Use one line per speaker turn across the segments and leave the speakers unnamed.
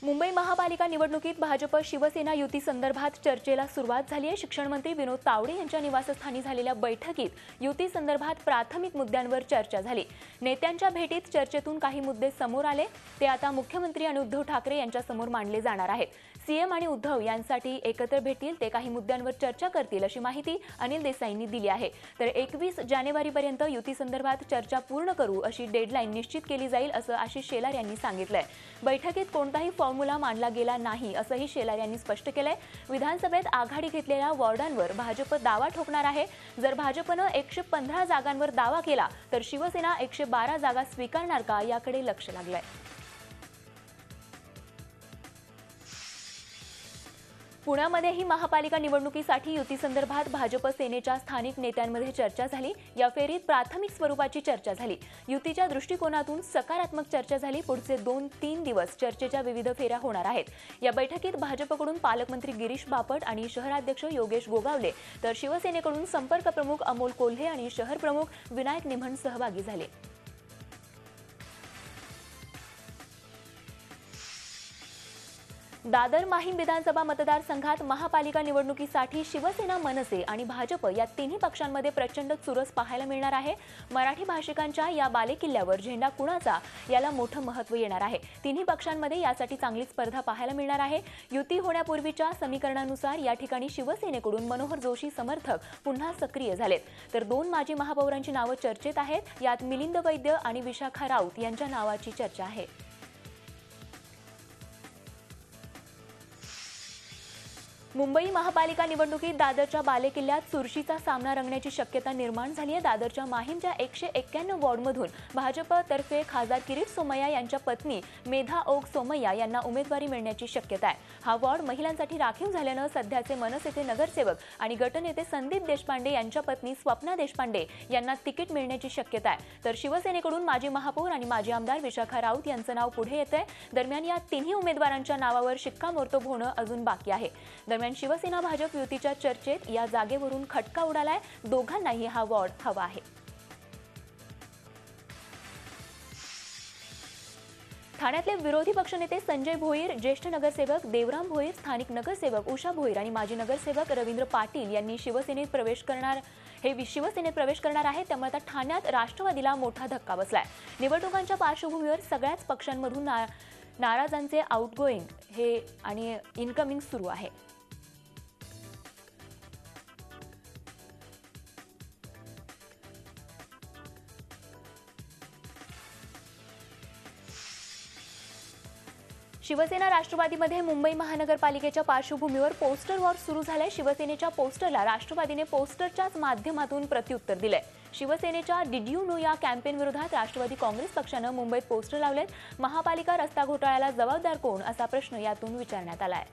मुंबई महापालिका निवडणुकीत भाजप शिवसेना युती संदर्भात चर्चेला सुरुवात झाली आहे। शिक्षण मंत्री विनोद तावडे यांच्या निवासस्थानी झालेल्या बैठकीत युती संदर्भात प्राथमिक मुद्द्यांवर चर्चा झाली। नेत्यांच्या भेटीत चर्चेतून काही मुद्दे समोर आले, ते आता मुख्यमंत्री आणि उद्धव ठाकरे यांच्या समोर मांडले जाणार आहेत। सीएम आणि उद्धव यांसाठी एकत्र भेटतील, ते काही मुद्द्यांवर चर्चा करतील अशी माहिती अनिल देसाईंनी दिली आहे। तर 21 जानेवारीपर्यंत युती संदर्भात चर्चा पूर्ण करू अशी डेडलाईन निश्चित केली जाईल असं आशिष शेलार यांनी सांगितलंय। बैठकीत कोणताही फॉर्म्युला मांडला गेला नाही असंही शेलार यांनी स्पष्ट केलंय। विधानसभेत आघाडी घेतलेल्या वॉर्डांवर भाजप दावा ठोकणार आहे। जर भाजपनं 115 जागांवर दावा केला तर शिवसेना 112 जागा स्वीकारणार का याकडे लक्ष लागलंय। पुण्यामध्येही महापालिका निवडणुकीसाठी युती संदर्भात भाजप सेनेच्या स्थानिक नेत्यांमध्ये चर्चा झाली। या फेरीत प्राथमिक स्वरूपाची चर्चा झाली। युतीच्या दृष्टिकोनातून सकारात्मक चर्चा झाली। पुढचे 2-3 दिवस चर्चेच्या विविध फेऱ्या होणार आहेत। या बैठकीत भाजपकडून पालकमंत्री गिरीश बापट आणि शहराध्यक्ष योगेश गोगावले, तर शिवसेनेकडून संपर्क प्रमुख अमोल कोल्हे आणि शहर प्रमुख विनायक निमण सहभागी झाले। दादर माहीम विधानसभा मतदारसंघात महापालिका निवडणुकीसाठी शिवसेना, मनसे आणि भाजप या तिन्ही पक्षांमध्ये प्रचंड चुरस पाहायला मिळणार आहे। मराठी भाषिकांच्या या बालेकिल्ल्यावर झेंडा कुणाचा याला मोठं महत्त्व येणार आहे। तिन्ही पक्षांमध्ये यासाठी चांगली स्पर्धा पाहायला मिळणार आहे। युती होण्यापूर्वीच्या समीकरणानुसार या ठिकाणी शिवसेनेकडून मनोहर जोशी समर्थक पुन्हा सक्रिय झालेत, तर 2 माजी महापौरांची नावं चर्चेत आहेत। यात मिलिंद वैद्य आणि विशाखा राऊत यांच्या नावाची चर्चा आहे। मुंबई महापालिका निवडणुकीत दादरच्या बालेकिल्ल्यात चुरशीचा सामना रंगण्याची शक्यता निर्माण झाली आहे। दादरच्या माहीमच्या 191 वॉर्डमधून भाजपतर्फे खासदार किरीट सोमय्या यांच्या पत्नी मेधा ओक सोमय्या यांना उमेदवारी मिळण्याची शक्यता आहे। हा वॉर्ड महिलांसाठी राखीव झाल्यानं सध्याचे मनसेचे नगरसेवक आणि गटनेते संदीप देशपांडे यांच्या पत्नी स्वप्ना देशपांडे यांना तिकीट मिळण्याची शक्यता आहे। तर शिवसेनेकडून माजी महापौर आणि माजी आमदार विशाखा राऊत यांचं नाव पुढे येतंय। दरम्यान या तिन्ही उमेदवारांच्या नावावर शिक्कामोर्तब होणं अजून बाकी आहे। दरम्यान शिवसेना भाजप युतीच्या चर्चेत या जागेवरून खटका उडालाय। दोघांनाही हा वॉर्ड हवा आहे। ठाण्यातले विरोधी पक्षनेते संजय भोईर, ज्येष्ठ नगरसेवक देवराम भोईर, स्थानिक नगरसेवक उषा भोईर आणि माजी नगरसेवक रवींद्र पाटील यांनी शिवसेनेत प्रवेश करणार आहे। त्यामुळे आता ठाण्यात राष्ट्रवादीला मोठा धक्का बसलाय। निवडणुकांच्या पार्श्वभूमीवर सगळ्याच पक्षांमधून नाराजांचे आउटगोईंग आणि इनकमिंग सुरू आहे। शिवसेना राष्ट्रवादीमध्ये मुंबई महानगरपालिकेच्या पार्श्वभूमीवर पोस्टर वॉर सुरू झालाय। शिवसेनेच्या पोस्टरला राष्ट्रवादीने पोस्टरच्याच माध्यमातून प्रत्युत्तर दिलंय। शिवसेनेच्या डिड यू नो या कॅम्पेन विरोधात राष्ट्रवादी काँग्रेस पक्षानं मुंबईत पोस्टर लावलेत। महापालिका रस्ता घोटाळ्याला जबाबदार कोण असा प्रश्न यातून विचारण्यात आलाय।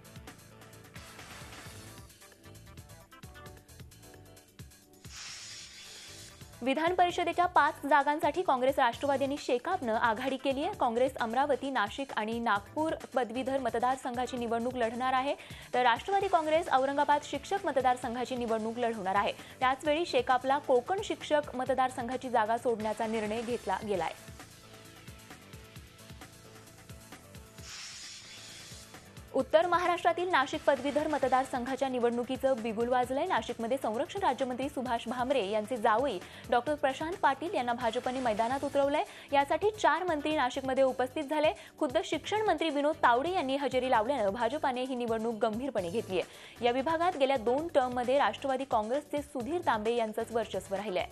विधान परिषदेच्या 5 जागांसाठी काँग्रेस राष्ट्रवादीने शेकापनं आघाडी केली आहे। काँग्रेस अमरावती, नाशिक आणि नागपूर पदवीधर मतदारसंघाची निवडणूक लढणार आहे, तर राष्ट्रवादी काँग्रेस औरंगाबाद शिक्षक मतदारसंघाची निवडणूक लढवणार आहे। त्याचवेळी शेकापला कोकण शिक्षक मतदारसंघाची जागा सोडण्याचा निर्णय घेतला गेलाय। उत्तर महाराष्ट्रातील नाशिक पदवीधर मतदारसंघाच्या निवडणुकीचं बिगुल वाजलंय। नाशिकमध्ये संरक्षण राज्यमंत्री सुभाष भामरे यांचे जावई डॉक्टर प्रशांत पाटील यांना भाजपने मैदानात उतरवलंय। यासाठी 4 मंत्री नाशिकमध्ये उपस्थित झाले। खुद्द शिक्षण मंत्री विनोद तावडे यांनी हजेरी लावल्यानं भाजपाने ही निवडणूक गंभीरपणे घेतली आहे। या विभागात गेल्या 2 टर्ममध्ये राष्ट्रवादी काँग्रेसचे सुधीर तांबे यांचंच वर्चस्व राहिलंय।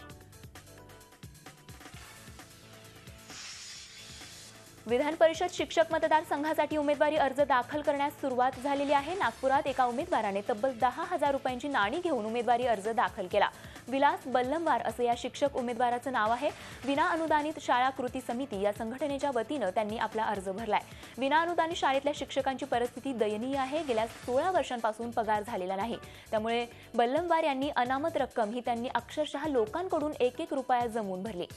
विधान परिषद शिक्षक मतदारसंघासाठी उमेदवारी अर्ज दाखल करण्यास सुरुवात झालेली आहे। नागपुरात एका उमेदवाराने तब्बल 10,000 रुपयांची नाणी घेऊन उमेदवारी अर्ज दाखल केला। विलास बल्लमवार असं या शिक्षक उमेदवाराचं नाव आहे। विना अनुदानित शाळा कृती समिती या संघटनेच्या वतीनं त्यांनी आपला अर्ज भरलाय। विना अनुदानित शाळेतल्या शिक्षकांची परिस्थिती दयनीय आहे। गेल्या 16 वर्षांपासून पगार झालेला नाही, त्यामुळे बल्लमवार यांनी अनामत रक्कम ही त्यांनी अक्षरशः लोकांकडून 1-1 रुपया जमवून भरली।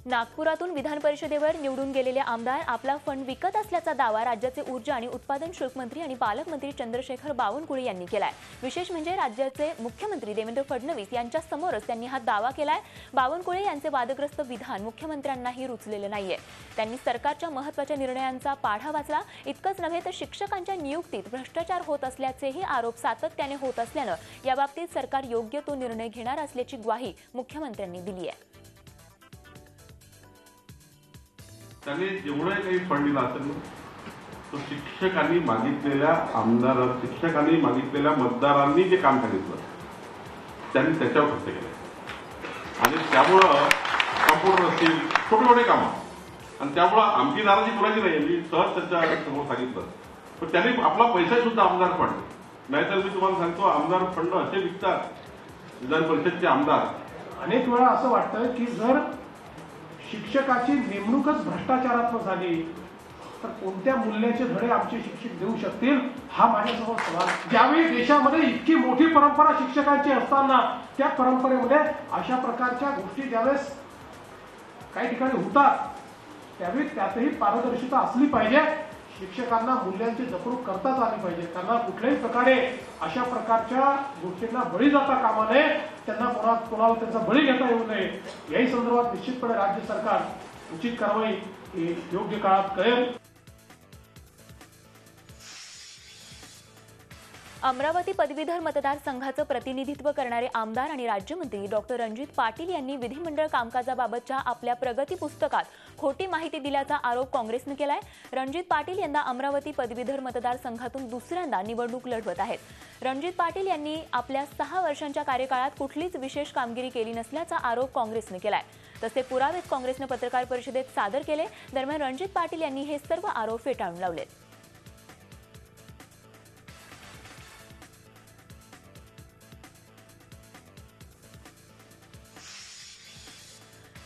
नागपुरातून विधान परिषदेवर निवडून गेलेले आमदार आपला फंड विकत असल्याचा दावा राज्याचे ऊर्जा आणि उत्पादन शुल्क मंत्री आणि पालकमंत्री चंद्रशेखर बावनकुळे यांनी केलाय। विशेष म्हणजे राज्याचे मुख्यमंत्री देवेंद्र फडणवीस यांच्या समोरच त्यांनी हा दावा केलाय। बावनकुळे यांचे वादग्रस्त विधान मुख्यमंत्र्यांनाही रुचलेले नाहीये। त्यांनी सरकारच्या महत्त्वाच्या निर्णयांचा पाढा वाचला। इतकंच नव्हे तर शिक्षकांच्या नियुक्तीत भ्रष्टाचार होत असल्याचेही आरोप सातत्याने होत असल्याने याबाबतीत सरकार योग्य तो निर्णय घेणार असल्याची ग्वाही मुख्यमंत्र्यांनी दिली आहे।
त्यांनी जेवढे काही फंड दिला असेल तो शिक्षकांनी मागितलेल्या शिक्षकांनी मागितलेल्या मतदारांनी जे काम सांगितलं त्यांनी त्याच्यावर खर्च केलं आणि त्यामुळं संपूर्ण असतील छोटे छोटे कामं आणि त्यामुळं आमची नाराजी कुणाची नाही। मी सहज त्याच्या समोर सांगितलं पण त्यांनी आपला पैसा सुद्धा आमदार फंड नाहीतर मी तुम्हाला सांगतो आमदार फंड असे विकतात विधान परिषदचे आमदार।
अनेक वेळा असं वाटतं की जर शिक्षकाची नेमणूकच भ्रष्टाचारात्मक झाली तर कोणत्या मूल्याचे धडे आमचे शिक्षक देऊ शकतील हा माझ्यासमोर सवाल। ज्यावेळी देशामध्ये इतकी मोठी परंपरा शिक्षकांची असताना त्या परंपरेमध्ये अशा प्रकारच्या गोष्टी ज्यावेळेस काही ठिकाणी होतात त्यावेळी त्यातही पारदर्शिता असली पाहिजे। शिक्षकांना मूल्यांची जपणूक करताच आली पाहिजे। त्यांना कुठल्याही प्रकारे अशा प्रकारच्या गोष्टींना बळी जाता कामा नये। त्यांना कोणाला त्यांचा बळी घेता येऊ नये। याही संदर्भात निश्चितपणे राज्य सरकार उचित कारवाई योग्य काळात करेल।
अमरावती पदवीधर मतदारसंघाचं प्रतिनिधित्व करणारे आमदार आणि राज्यमंत्री डॉक्टर रणजित पाटील यांनी विधिमंडळ कामकाजाबाबतच्या आपल्या प्रगती पुस्तकात खोटी माहिती दिल्याचा आरोप काँग्रेसने केलाय। रणजित पाटील यंदा अमरावती पदवीधर मतदारसंघातून दुसऱ्यांदा निवडणूक लढवत आहेत। रणजित पाटील यांनी आपल्या 6 वर्षांच्या कार्यकाळात कुठलीच विशेष कामगिरी केली नसल्याचा आरोप काँग्रेसने केलाय। तसे पुरावेच काँग्रेसने पत्रकार परिषदेत सादर केले। दरम्यान रणजित पाटील यांनी हे सर्व आरोप फेटाळून लावले।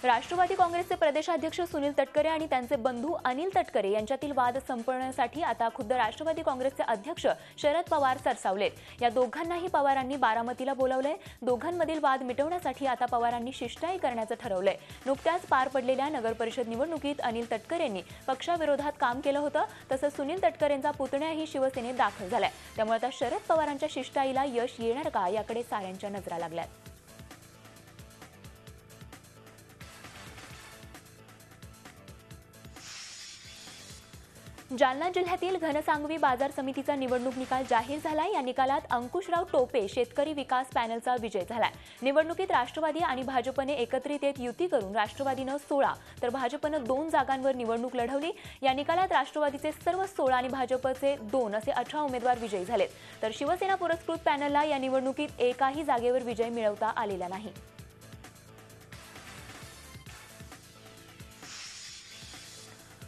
राष्ट्रवादी काँग्रेसचे प्रदेशाध्यक्ष सुनील तटकरे आणि त्यांचे बंधू अनिल तटकरे यांच्यातील वाद संपवण्यासाठी आता खुद्द राष्ट्रवादी काँग्रेसचे अध्यक्ष शरद पवार सरसावलेत। या दोघांनाही पवारांनी बारामतीला बोलावलंय। दोघांमधील वाद मिटवण्यासाठी आता पवारांनी शिष्टाई करण्याचं ठरवलंय। नुकत्याच पार पडलेल्या नगरपरिषद निवडणुकीत अनिल तटकरेंनी पक्षाविरोधात काम केलं होतं। तसंच सुनील तटकरेंचा पुतण्याही शिवसेनेत दाखल झालाय। त्यामुळे आता शरद पवारांच्या शिष्टाईला यश येणार का याकडे साऱ्यांच्या नजरा लागल्यात। जालना जिल्ह्यातील घनसांगवी बाजार समितीचा निवडणूक निकाल जाहीर झालाय। या निकालात अंकुशराव टोपे शेतकरी विकास पॅनलचा विजय झालाय। निवडणुकीत राष्ट्रवादी आणि भाजपने एकत्रित येत युती करून राष्ट्रवादीनं 16 तर भाजपनं 2 जागांवर निवडणूक लढवली। या निकालात राष्ट्रवादीचे सर्व 16 आणि भाजपचे 2 असे 18 उमेदवार विजयी झालेत। तर शिवसेना पुरस्कृत पॅनलला या निवडणुकीत एकाही जागेवर विजय मिळवता आलेला नाही।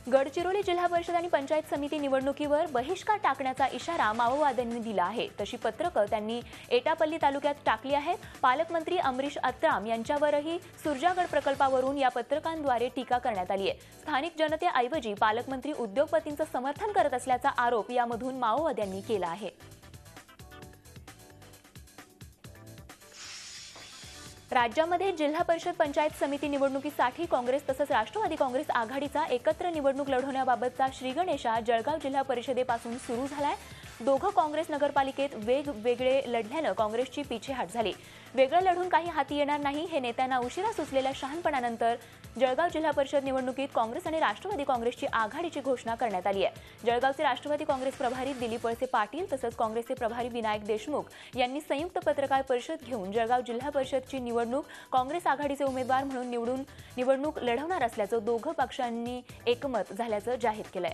गडचिरोली जिल्हा परिषद आणि पंचायत समिती निवडणुकीवर बहिष्कार टाकण्याचा इशारा माओवाद्यांनी दिला आहे। तशी पत्रकं त्यांनी एटापल्ली तालुक्यात टाकली आहेत। पालकमंत्री अमरीश अत्राम यांच्यावरही सुरजागड प्रकल्पावरून या पत्रकांद्वारे टीका करण्यात आली आहे। स्थानिक जनतेऐवजी पालकमंत्री उद्योगपतींचं समर्थन करत असल्याचा आरोप यामधून माओवाद्यांनी केला आहे। राज्यामध्ये जिल्हा परिषद पंचायत समिती निवडणुकीसाठी काँग्रेस तसंच राष्ट्रवादी काँग्रेस आघाडीचा एकत्र निवडणूक लढवण्याबाबतचा श्रीगणेशा जळगाव जिल्हा परिषदेपासून सुरू झालाय। दोघं काँग्रेस नगरपालिकेत वेगवेगळे लढल्यानं काँग्रेसची पिछेहाट झाली। वेगळं लढून काही हाती येणार नाही हे नेत्यांना उशिरा सुचलेल्या शहाणपणानंतर जळगाव जिल्हा परिषद निवडणुकीत काँग्रेस आणि राष्ट्रवादी काँग्रेसची आघाडीची घोषणा करण्यात आली आहे। जळगावचे राष्ट्रवादी काँग्रेस प्रभारी दिलीप वळसे पाटील तसंच काँग्रेसचे प्रभारी विनायक देशमुख यांनी संयुक्त पत्रकार परिषद घेऊन जळगाव जिल्हा परिषदची निवडणूक काँग्रेस आघाडीचे उमेदवार म्हणून निवडणूक लढवणार असल्याचं दोघं पक्षांनी एकमत झाल्याचं जाहीर केलंय।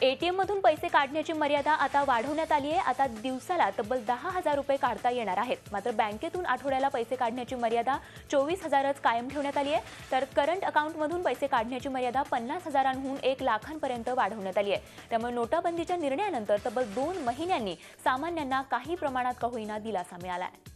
एटीएम मधून पैसे काढण्याची मर्यादा आता वाढवण्यात आली आहे। आता दिवसाला तब्बल 10,000 रुपये काढता येणार आहेत। मात्र बँकेतून आठवड्याला पैसे काढण्याची मर्यादा 24,000च कायम ठेवण्यात आली आहे। तर करंट अकाउंटमधून पैसे काढण्याची मर्यादा 50,000हून 1 लाखांपर्यंत वाढवण्यात आली आहे। त्यामुळे नोटाबंदीच्या निर्णयानंतर तब्बल 2 महिन्यांनी सामान्यांना काही प्रमाणात का होईना दिलासा मिळाला आहे।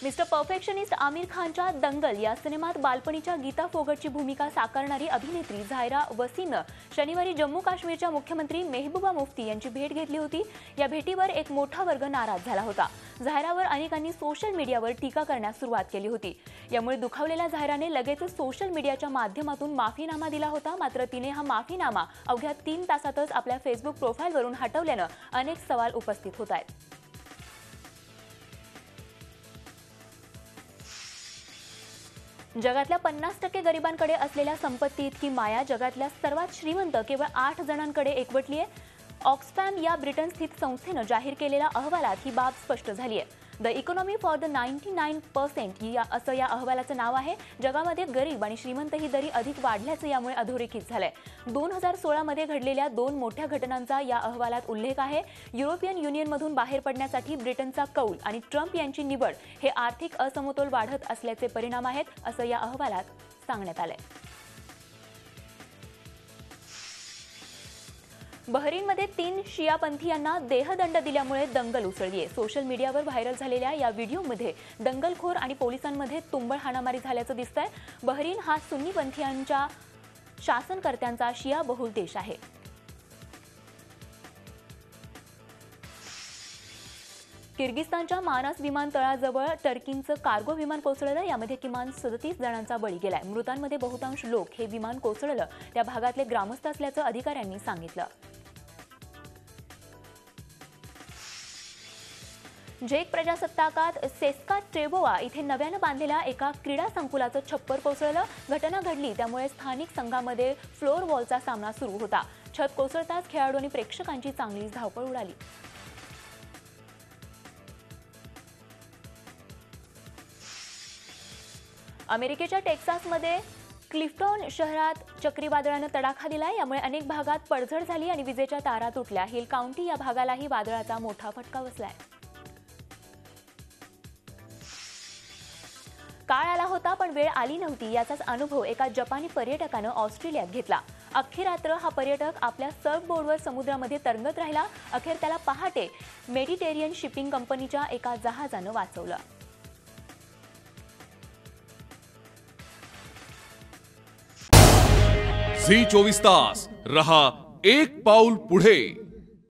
मिस्टर परफेक्शनिस्ट आमिर खानच्या दंगल या सिनेमात बालपणीच्या गीता फोगटची भूमिका साकारणारी अभिनेत्री झायरा वसीमनं शनिवारी जम्मू काश्मीरच्या मुख्यमंत्री मेहबूबा मुफ्ती यांची भेट घेतली होती। या भेटीवर एक मोठा वर्ग नाराज झाला होता। झायरावर अनेकांनी सोशल मीडियावर टीका करण्यास सुरुवात केली होती। यामुळे दुखावलेल्या झायराने लगेचच सोशल मीडियाच्या माध्यमातून माफीनामा दिला होता। मात्र तिने हा माफीनामा अवघ्या 3 तासातच आपल्या फेसबुक प्रोफाईलवरून हटवल्यानं अनेक सवाल उपस्थित होत आहेत। जगातल्या 50% गरिबांकडे असलेल्या संपत्ती इतकी माया जगातल्या सर्वात श्रीमंत केवळ 8 जणांकडे एकवटली आहे। ऑक्सफॅम या ब्रिटन स्थित संस्थेनं जाहीर केलेल्या अहवालात ही बाब स्पष्ट झाली आहे। द इकॉनॉमी फॉर द 99% असं या अहवालाचं नाव आहे। जगामध्ये गरीब आणि श्रीमंत ही दरी अधिक वाढल्याचं यामुळे अधोरेखित झालंय। 2016 मध्ये घडलेल्या 2 मोठ्या घटनांचा या अहवालात उल्लेख आहे। युरोपियन युनियनमधून बाहेर पडण्यासाठी ब्रिटनचा कौल आणि ट्रम्प यांची निवड हे आर्थिक असमतोल वाढत असल्याचे परिणाम आहेत, असं या अहवालात सांगण्यात आलंय। बहरीनमध्ये 3 शियापंथीयांना देहदंड दिल्यामुळे दंगल उसळली आहे। सोशल मीडियावर व्हायरल झालेल्या या व्हिडिओमध्ये दंगलखोर आणि पोलिसांमध्ये तुंबळ हाणामारी झाल्याचं दिसतंय। बहरीन हा सुन्नीपंथीयांच्या शासनकर्त्यांचा शिया बहुल देश आहे। किर्गिस्तानच्या मानास विमानतळाजवळ टर्कीचं कार्गो विमान कोसळलं। यामध्ये किमान 37 जणांचा बळी गेलाय। मृतांमध्ये बहुतांश लोक हे विमान कोसळलं त्या भागातले ग्रामस्थ असल्याचं अधिकाऱ्यांनी सांगितलं। झेक प्रजासत्ताकात सेस्का ट्रेबोवा इथे नव्यानं बांधलेल्या एका क्रीडा संकुलाचं छप्पर कोसळलं। घटना घडली त्यामुळे स्थानिक संघामध्ये फ्लोअर वॉलचा सामना सुरू होता। छत कोसळताच खेळाडू आणि प्रेक्षकांची चांगलीच धावपळ उडाली। अमेरिकेच्या टेक्सासमध्ये क्लिफ्टन शहरात चक्रीवादळानं तडाखा दिलाय। यामुळे अनेक भागात पडझड झाली आणि विजेच्या तारा तुटल्या। हिल काउंटी या भागालाही वादळाचा मोठा फटका बसलाय। काळ आला होता पण वेळ आली नव्हती याचाच अनुभव एका जपानी पर्यटकानं ऑस्ट्रेलियात घेतला। अख्खी रात्र हा पर्यटक आपल्या सर्फबोर्डवर समुद्रामध्ये तरंगत राहिला। अखेर त्याला पहाटे मेडिटेरियन शिपिंग कंपनीच्या एका जहाजानं वाचवलं।
झी 24 तास रहा एक पाऊल पुढे।